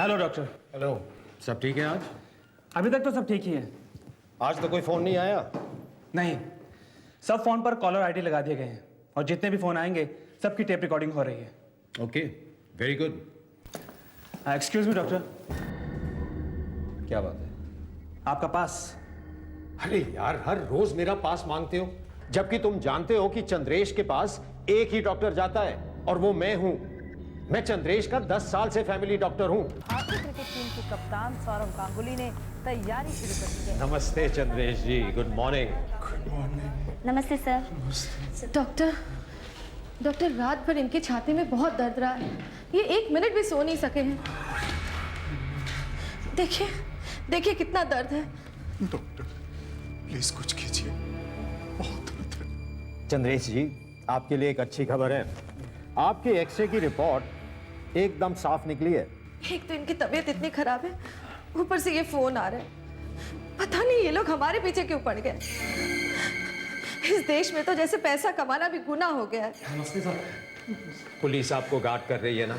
Hello doctor. Hello. सब ठीक है आज? अभी तक तो सब ठीक ही है। आज तो कोई फोन नहीं आया? नहीं, सब फोन पर कॉलर आईडी लगा दिए गए हैं और जितने भी फोन आएंगे सबकी टेप रिकॉर्डिंग हो रही है। Okay, very good. Excuse me doctor, क्या बात है? आपका पास। अरे यार, हर रोज मेरा पास मांगते हो, जबकि तुम जानते हो कि चंद्रेश के पास एक ही डॉक्टर जाता है और वो मैं हूं। मैं चंद्रेश का 10 साल से फैमिली डॉक्टर हूं। भारतीय क्रिकेट टीम के कप्तान सौरव गांगुली ने तैयारी शुरू कर दी है। नमस्ते चंद्रेश जी, गुड मॉर्निंग। नमस्ते सर। डॉक्टर रात भर इनके छाती में बहुत दर्द रहा है, ये 1 मिनट भी सो नहीं सके हैं। देखिए देखिए कितना दर्द है। डॉक्टर प्लीज कुछ कीजिए, बहुत दर्द है। चंद्रेश जी, आपके लिए एक अच्छी खबर है। आपके एक्सरे की रिपोर्ट एकदम साफ निकली है। एक तो इनकी तबीयत इतनी खराब है, ऊपर से ये फोन आ रहा है। पता नहीं ये लोग हमारे पीछे क्यों पड़ गए। इस देश में तो जैसे पैसा कमाना भी गुनाह हो गया है। नमस्ते सर। पुलिस आपको गार्ड कर रही है ना?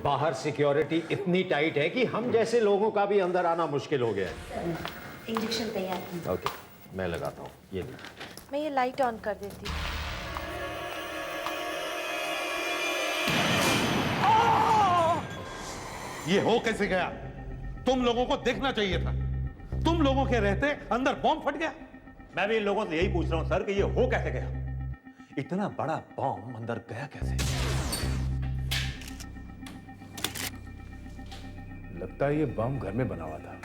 बाहर सिक्योरिटी इतनी टाइट है कि हम जैसे लोगों का भी अंदर आना मुश्किल हो गया है। इंजेक्शन तैयार है। ओके, मैं लगाता हूँ। ये लीजिए। मैं ये लाइट ऑन कर देती हूँ। ये हो कैसे गया? तुम लोगों को देखना चाहिए था। तुम लोगों के रहते अंदर बॉम्ब फट गया। मैं भी इन लोगों से यही पूछ रहा हूं सर कि ये हो कैसे गया? इतना बड़ा बॉम्ब अंदर गया कैसे? लगता है ये बम घर में बना हुआ था,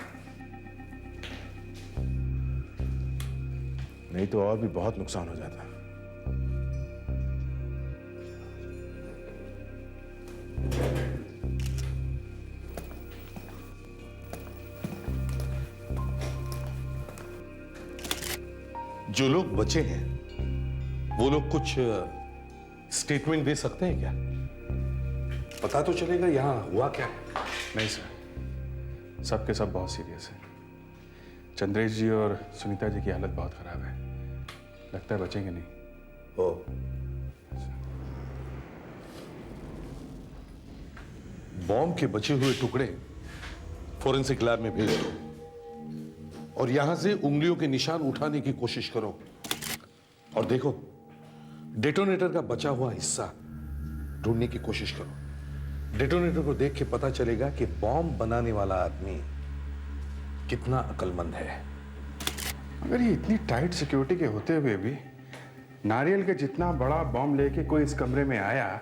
नहीं तो और भी बहुत नुकसान हो जाता। जो लोग बचे हैं वो लोग कुछ स्टेटमेंट दे सकते हैं क्या? पता तो चलेगा यहां हुआ क्या है। नहीं सर, सबके सब बहुत सीरियस है। चंद्रेश जी और सुनीता जी की हालत बहुत खराब है, लगता है बचेंगे नहीं। ओ, बॉम्ब के बचे हुए टुकड़े फोरेंसिक लैब में भेज दो और यहां से उंगलियों के निशान उठाने की कोशिश करो। और देखो, डेटोनेटर का बचा हुआ हिस्सा ढूंढने की कोशिश करो। डेटोनेटर को देख के पता चलेगा कि बॉम्ब बनाने वाला आदमी कितना अक्लमंद है। अगर ये इतनी टाइट सिक्योरिटी के होते हुए भी नारियल के जितना बड़ा बॉम्ब लेके कोई इस कमरे में आया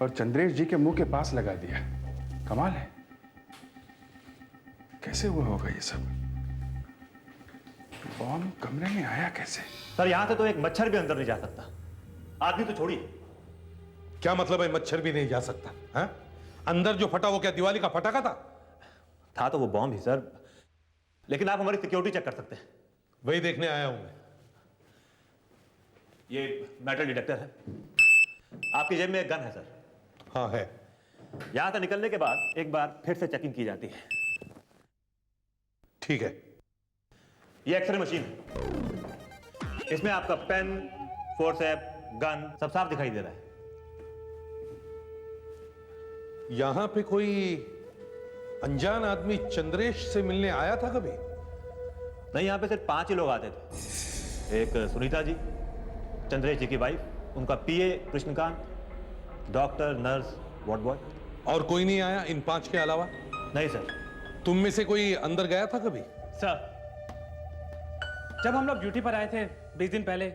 और चंद्रेश जी के मुंह के पास लगा दिया, कमाल है। कैसे हुआ होगा ये सब? बॉम्ब कमरे में आया कैसे? सर यहां से तो एक मच्छर भी अंदर नहीं जा सकता, आदमी तो छोड़िए। क्या मतलब है मच्छर भी नहीं जा सकता? हाँ? अंदर जो फटा वो क्या दिवाली का फटाका था तो वो बॉम्ब ही सर, लेकिन आप हमारी सिक्योरिटी चेक कर सकते हैं। वही देखने आया हूं मैं। ये मेटल डिटेक्टर है, आपकी जेब में एक गन है सर। हाँ है। यहां से निकलने के बाद एक बार फिर से चेकिंग की जाती है। ठीक है। ये एक्सरे मशीन है, इसमें आपका पेन, फोर्सेप, गन सब साफ दिखाई दे रहा है। यहां पे कोई अनजान आदमी चंद्रेश से मिलने आया था कभी? नहीं, यहां पे सिर्फ 5 ही लोग आते थे। एक सुनीता जी, चंद्रेश जी की वाइफ, उनका PA Krishnakant, doctor, nurse, ward boy. और कोई नहीं आया इन 5 के अलावा? नहीं सर। तुम में से कोई अंदर गया था कभी? सर, जब हम लोग ड्यूटी पर आए थे 20 दिन पहले,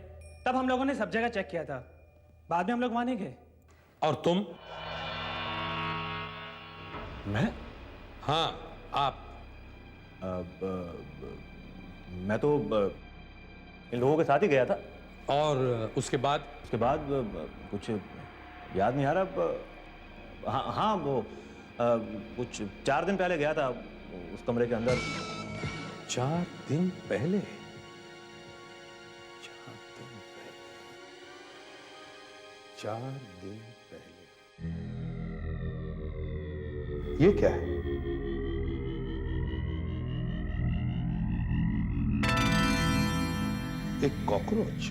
तब हम लोगों ने सब जगह चेक किया था। बाद में हम लोग वहां नहीं गए। और तुम? मैं? हाँ, आप। मैं तो इन लोगों के साथ ही गया था। और उसके बाद? उसके बाद कुछ याद नहीं आ रहा। हाँ हाँ, वो कुछ 4 दिन पहले गया था उस कमरे के अंदर। 4 दिन पहले? 4 दिन पहले। ये क्या है? एक कॉकरोच।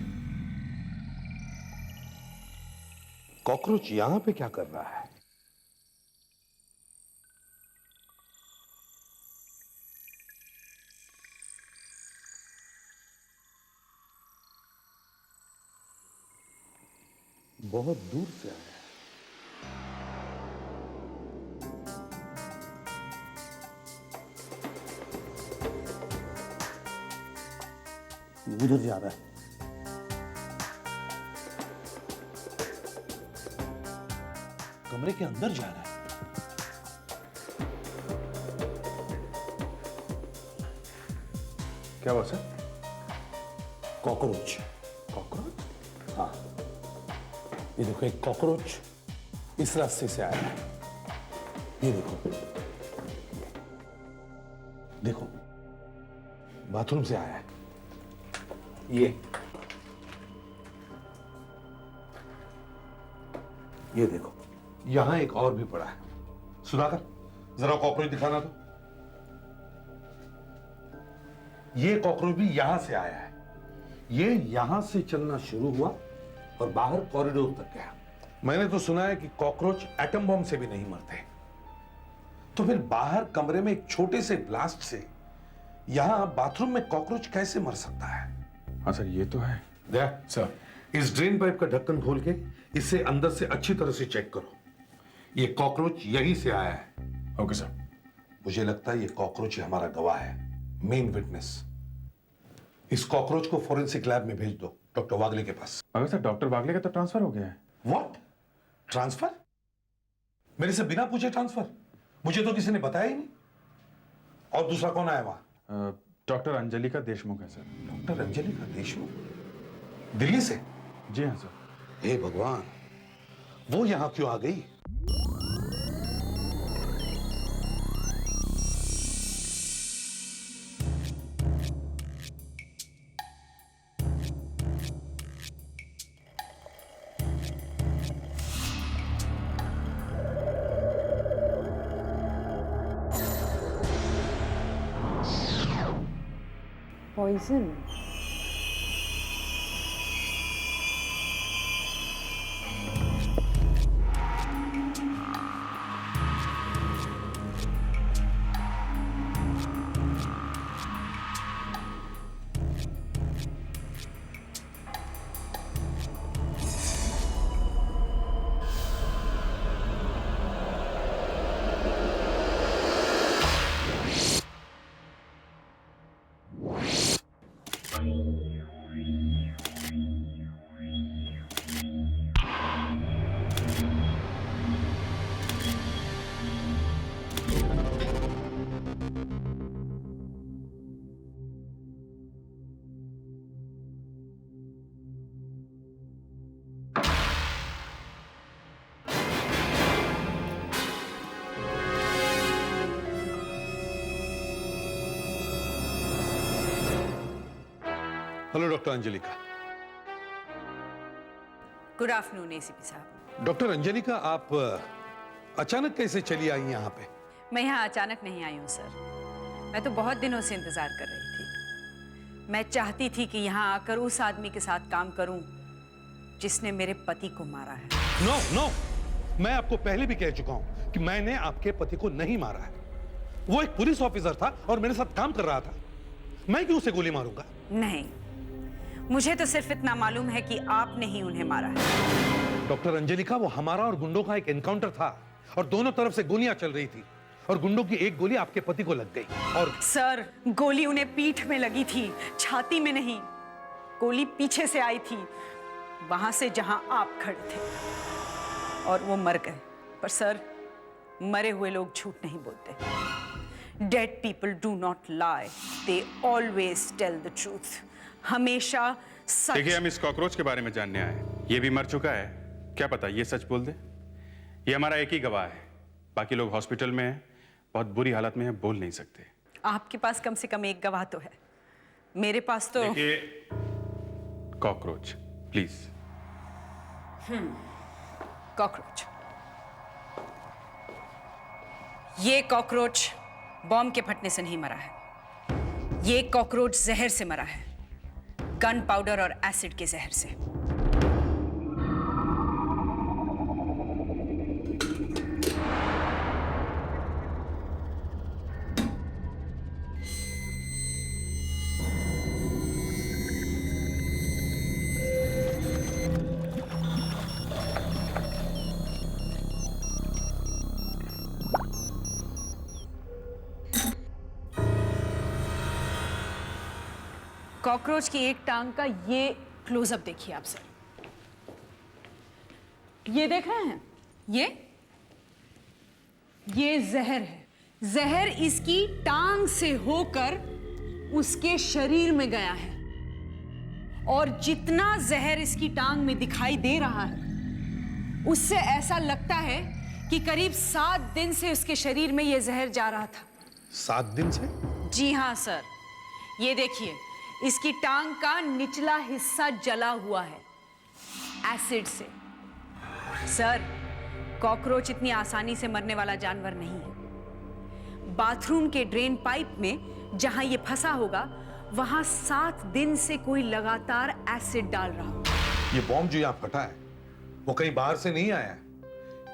कॉकरोच यहां पे क्या कर रहा है? बहुत दूर से आया है। उधर जा रहा है। कमरे के अंदर जा रहा है। क्या हुआ सर? कॉकरोच। कॉकरोच? हाँ, ये देखो एक कॉकरोच इस रास्ते से आया है। ये देखो, देखो बाथरूम से आया है। ये देखो, यहां एक और भी पड़ा है। सुधाकर, जरा कॉकरोच दिखाना तो। ये कॉकरोच भी यहां से आया है। ये यहां से चलना शुरू हुआ और बाहर कॉरिडोर तक गया। मैंने तो सुना है कि कॉकरोच एटम बम से भी नहीं मरते। तो फिर बाहर कमरे में एक छोटे से ब्लास्ट से यहां बाथरूम में कॉकरोच कैसे मर सकता है? हाँ सर, ये तो है। दया, सर, इस ड्रेन पाइप का ढक्कन खोल के इसे अंदर से अच्छी तरह से चेक करो। ये कॉकरोच यहीं से आया है। Okay sir. मुझे लगता है ये कॉकरोच ही हमारा गवाह है, मेन विटनेस। इस कॉकरोच को फोरेंसिक लैब में भेज दो, डॉक्टर वागले के पास। मगर सर, डॉक्टर वागले का तो ट्रांसफर हो गया है। व्हाट? ट्रांसफर? मेरे से बिना पूछे ट्रांसफर? मुझे तो किसी ने बताया ही नहीं। और दूसरा कौन आया वहां? डॉक्टर अंजलिका देशमुख है सर। डॉक्टर अंजलिका देशमुख? दिल्ली से? जी हाँ सर। हे भगवान, वो यहां क्यों आ गई? Poison. Hello doctor Anjalika. Good afternoon ACP साहब। डॉक्टर अंजलिका, आप अचानक कैसे चली आई यहाँ पे? मैं यहाँ अचानक नहीं आई हूँ सर। मैं तो बहुत दिनों से इंतजार कर रही थी। मैं चाहती थी कि यहाँ आकर उस आदमी के साथ काम करूं जिसने मेरे पति को मारा है। नो नो, मैं आपको पहले भी कह चुका हूँ कि मैंने आपके पति को नहीं मारा है। वो एक पुलिस ऑफिसर था और मेरे साथ काम कर रहा था। मैं क्यों उसे गोली मारूंगा? नहीं, मुझे तो सिर्फ इतना मालूम है कि आपने ही उन्हें मारा है। डॉक्टर अंजलिका, वो हमारा और गुंडों का एक एनकाउंटर था और दोनों तरफ से गोलियां चल रही थी और गुंडों की एक गोली आपके पति को लग गई। और सर, गोली उन्हें पीठ में लगी थी, छाती में नहीं। गोली पीछे से आई थी, वहां से जहां आप खड़े थे, और वो मर गए। पर सर, मरे हुए लोग झूठ नहीं बोलते। Dead people do not lie, they always tell the truth. हमेशा सच। देखिए, हम इस कॉकरोच के बारे में जानने आए हैं। ये भी मर चुका है, क्या पता ये सच बोल दे। ये हमारा एक ही गवाह है, बाकी लोग हॉस्पिटल में हैं, बहुत बुरी हालत में हैं, बोल नहीं सकते। आपके पास कम से कम एक गवाह तो है, मेरे पास तो। देखिए, कॉकरोच प्लीज। कॉकरोच। ये कॉकरोच बॉम्ब के फटने से नहीं मरा है। ये कॉकरोच जहर से मरा है, गन पाउडर और एसिड के जहर से। कॉकरोच की एक टांग का ये क्लोजअप देखिए आप सर। ये देख रहे हैं? ये जहर है। जहर इसकी टांग से होकर उसके शरीर में गया है, और जितना जहर इसकी टांग में दिखाई दे रहा है उससे ऐसा लगता है कि करीब 7 दिन से उसके शरीर में यह जहर जा रहा था। 7 दिन से? जी हाँ सर, ये देखिए इसकी टांग का निचला हिस्सा जला हुआ है एसिड से। सर, कॉकरोच इतनी आसानी से मरने वाला जानवर नहीं है। बाथरूम के ड्रेन पाइप में जहां ये फंसा होगा वहां 7 दिन से कोई लगातार एसिड डाल रहा हो। ये बॉम्ब जो यहाँ फटा है वो कहीं बाहर से नहीं आया,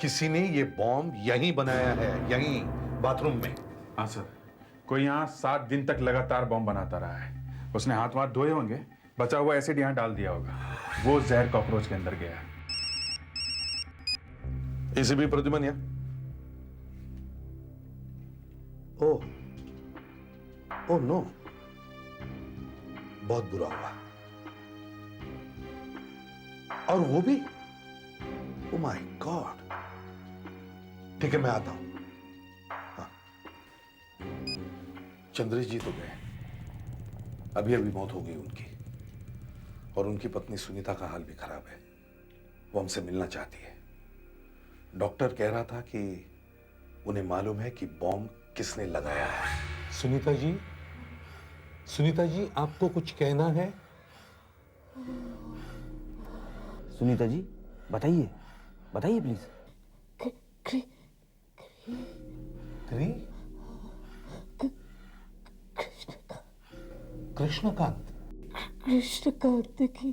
किसी ने ये बॉम्ब यहीं बनाया है, यहीं बाथरूम में। हाँ सर, कोई यहाँ 7 दिन तक लगातार बॉम्ब बनाता रहा है। उसने हाथ वाथ धोए होंगे, बचा हुआ एसिड यहाँ डाल दिया होगा, वो जहर कॉकरोच के अंदर गया। एसीपी प्रद्युमन या? ओह नो, बहुत बुरा हुआ। और वो भी? Oh my God. ठीक है, मैं आता हूं। हाँ। चंद्रेश जी तो गए, अभी अभी मौत हो गई उनकी, और उनकी पत्नी सुनीता का हाल भी खराब है। वो हमसे मिलना चाहती है। डॉक्टर कह रहा था कि उन्हें मालूम है कि बॉम्ब किसने लगाया है। सुनीता जी, आपको कुछ कहना है? सुनीता जी, बताइए प्लीज। कृष्णकांत की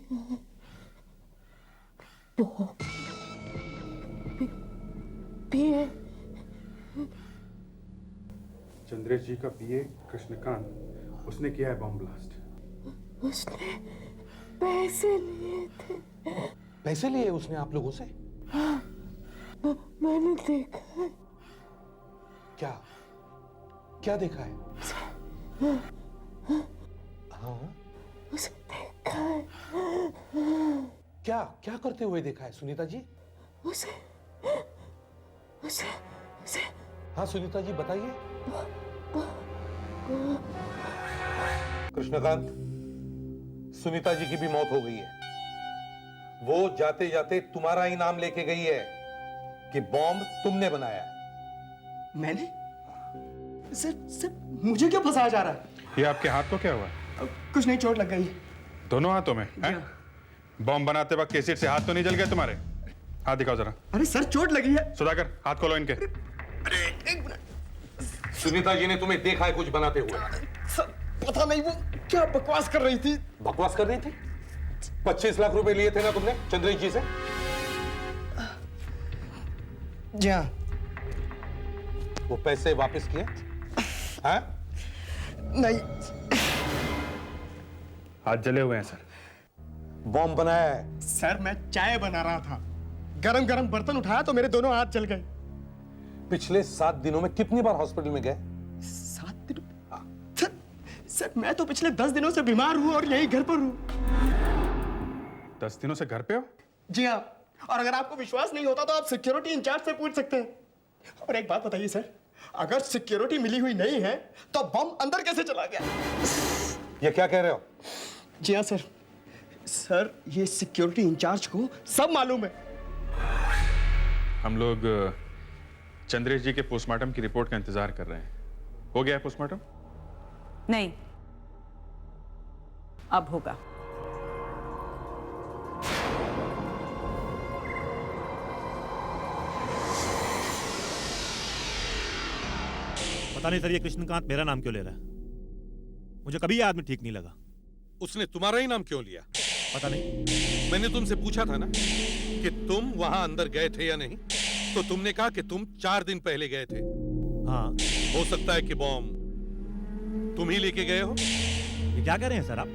पीए। चंद्रेश जी का पीए कृष्णकांत, उसने किया है बॉम्ब ब्लास्ट। उसने पैसे लिए थे। पैसे लिए उसने आप लोगों से? हाँ, मैंने देखा है। क्या देखा है? हाँ, उसे देखा है। क्या करते हुए देखा है सुनीता जी? उसे हाँ सुनीता जी, बताइए। कृष्णकांत, सुनीता जी की भी मौत हो गई है। वो जाते जाते तुम्हारा ही नाम लेके गई है कि बॉम्ब तुमने बनाया। मैंने? सर मुझे क्यों फंसाया जा रहा है? ये आपके हाथ को क्या हुआ? कुछ नहीं, चोट लग गई। दोनों हाथों में? बॉम्ब बनाते वक्त एसिड से हाथ तो नहीं जल गए तुम्हारे? हाथ दिखाओ जरा। अरे सर, चोट लगी है। सुधाकर, हाथ खोलो इनके। अरे एक मिनट। सुनीता जी ने तुम्हें देखा है कुछ बनाते हुए? सर पता नहीं वो क्या बकवास कर रही थी। बकवास कर रही थी? 25 लाख रुपए लिए थे ना तुमने चंद्रेश जी से? जी हाँ। वो पैसे वापस किए? हाँ? नहीं। हाथ जले हुए हैं सर। बॉम्ब बनाया है? सर मैं चाय बना रहा था, गरम गरम बर्तन उठाया तो मेरे दोनों हाथ जल गए। पिछले 7 दिनों में कितनी बार हॉस्पिटल में गए? 7 दिन? सर मैं तो पिछले 10 दिनों से बीमार हूँ और यही घर पर हूँ। 10 दिनों से घर पे हो? जी हाँ, और अगर आपको विश्वास नहीं होता तो आप सिक्योरिटी इंचार्ज से पूछ सकते हैं। और एक बात बताइए सर, अगर सिक्योरिटी मिली हुई नहीं है तो बम अंदर कैसे चला गया? ये क्या कह रहे हो? जी हाँ सर, ये सिक्योरिटी इंचार्ज को सब मालूम है। हम लोग चंद्रेश जी के पोस्टमार्टम की रिपोर्ट का इंतजार कर रहे हैं। हो गया है पोस्टमार्टम? नहीं, अब होगा। पता नहीं सर, ये कृष्णकांत मेरा नाम क्यों ले रहा है? मुझे कभी ये आदमी ठीक नहीं लगा। उसने तुम्हारा ही नाम क्यों लिया? पता नहीं। मैंने तुमसे पूछा था ना कि तुम वहां अंदर गए थे या नहीं, तो तुमने कहा कि तुम 4 दिन पहले गए थे। हाँ, हो सकता है कि बॉम्ब तुम ही लेके गए हो। ये क्या कह रहे हैं सर आप?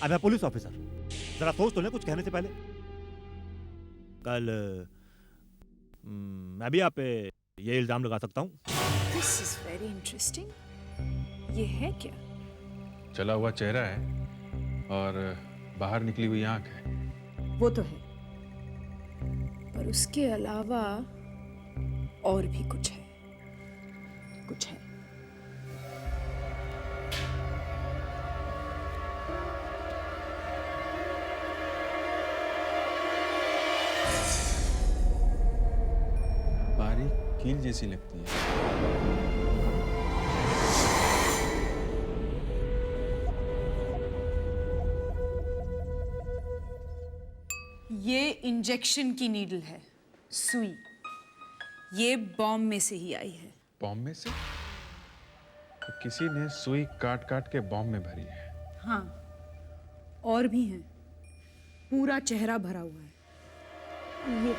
अब मैं पुलिस ऑफिसर, जरा सोच तो लें कुछ कहने से पहले। कल मैं भी आप पे ये इल्जाम लगा सकता हूँ। This is very interesting. ये है क्या? चला हुआ चेहरा है, और बाहर निकली हुई आंख है। वो तो है, पर उसके अलावा और भी कुछ है, कुछ है। बारीक कील जैसी लगती है। ये इंजेक्शन की नीडल है, सुई। ये बॉम्ब में से ही आई है। बॉम्ब में से? तो किसी ने सुई काट काट के बॉम्ब में भरी है। हाँ, और भी हैं। पूरा चेहरा भरा हुआ है। ये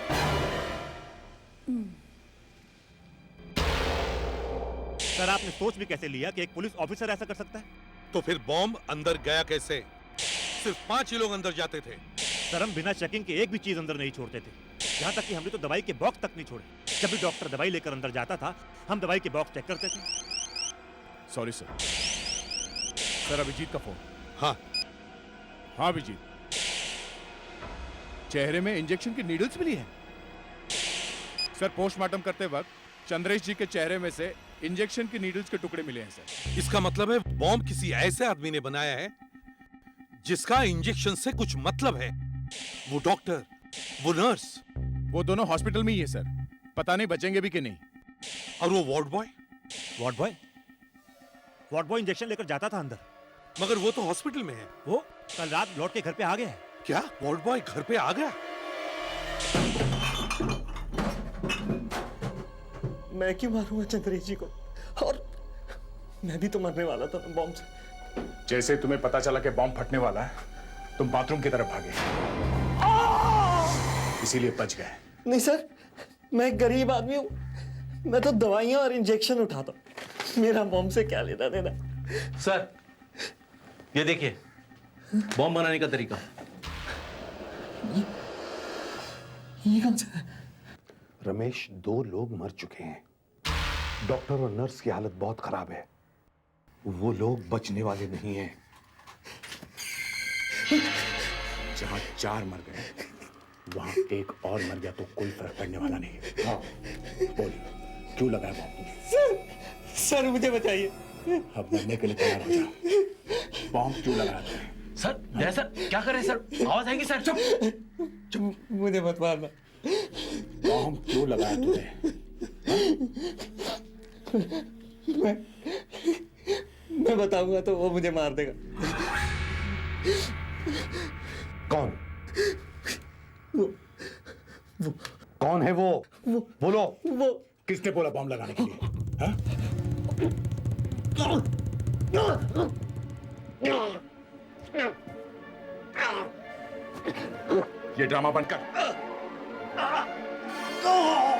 सर, आपने सोच भी कैसे लिया कि एक पुलिस ऑफिसर ऐसा कर सकता है? तो फिर बॉम्ब अंदर गया कैसे? सिर्फ 5 ही लोग अंदर जाते थे। सर, हम बिना चेकिंग के एक भी चीज अंदर नहीं छोड़ते थे। यहाँ तक कि हमने तो दवाई के बॉक्स तक नहीं छोड़े। जब भी डॉक्टर दवाई लेकर अंदर जाता था, हम दवाई के बॉक्स चेक करते थे। Sorry sir. सर, अभिजीत का फोन। हाँ हाँ अभिजीत, चेहरे में इंजेक्शन की नीडल्स मिली है। सर, पोस्टमार्टम करते वक्त चंद्रेश जी के चेहरे में से इंजेक्शन की नीडल्स के टुकड़े मिले हैं सर। इसका मतलब है बॉम्ब किसी ऐसे आदमी ने बनाया है जिसका इंजेक्शन से कुछ मतलब है। वो डॉक्टर, वो नर्स, वो दोनों हॉस्पिटल में ही है सर। पता नहीं बचेंगे भी कि नहीं। और वो ward boy? Ward boy? Ward boy injection लेकर जाता था अंदर। मगर वो तो हॉस्पिटल में है। वो कल रात लौट के घर पे आ गया है। क्या वार्ड बॉय घर पे आ गया? मैं क्यों मारूंगा चंद्रेश जी को? और मैं भी तो मरने वाला था बॉम्ब से। जैसे तुम्हें पता चला कि बॉम्ब फटने वाला है, तुम बाथरूम की तरफ भागे, इसीलिए बच गए। नहीं सर, मैं एक गरीब आदमी हूं। मैं तो दवाइयां और इंजेक्शन उठाता हूं। मेरा बॉम्ब से क्या लेना देना? सर, ये देखिए बॉम्ब बनाने का तरीका। ये कौन सा है? रमेश, 2 लोग मर चुके हैं। डॉक्टर और नर्स की हालत बहुत खराब है। वो लोग बचने वाले नहीं हैं। जहां 4 मर गए, वहां एक और मर गया तो कोई फर्क पड़ने वाला नहीं है। हाँ, बोल, क्यों लगाया बॉम्ब? सर मुझे बताइए। अब मरने के लिए तैयार हो जा। बॉम्ब क्यों लगाया तुमने? सर, जय सर, क्या कर रहे हैं सर? आवाज आएगी सर। चुप। मुझे मत मारना। बॉम्ब क्यों लगाया तुमने? मैं बताऊंगा तो वो मुझे मार देगा। कौन? वो कौन है? वो बोलो। वो किसने बोला बॉम्ब लगाने के लिए? हाँ? ये ड्रामा बंद कर।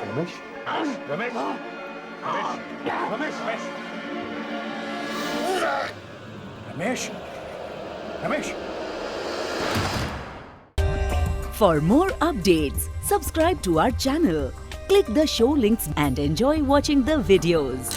Ramesh, Ramesh, Ramesh, Ramesh, Ramesh, Ramesh. For more updates, subscribe to our channel, click the show links and enjoy watching the videos.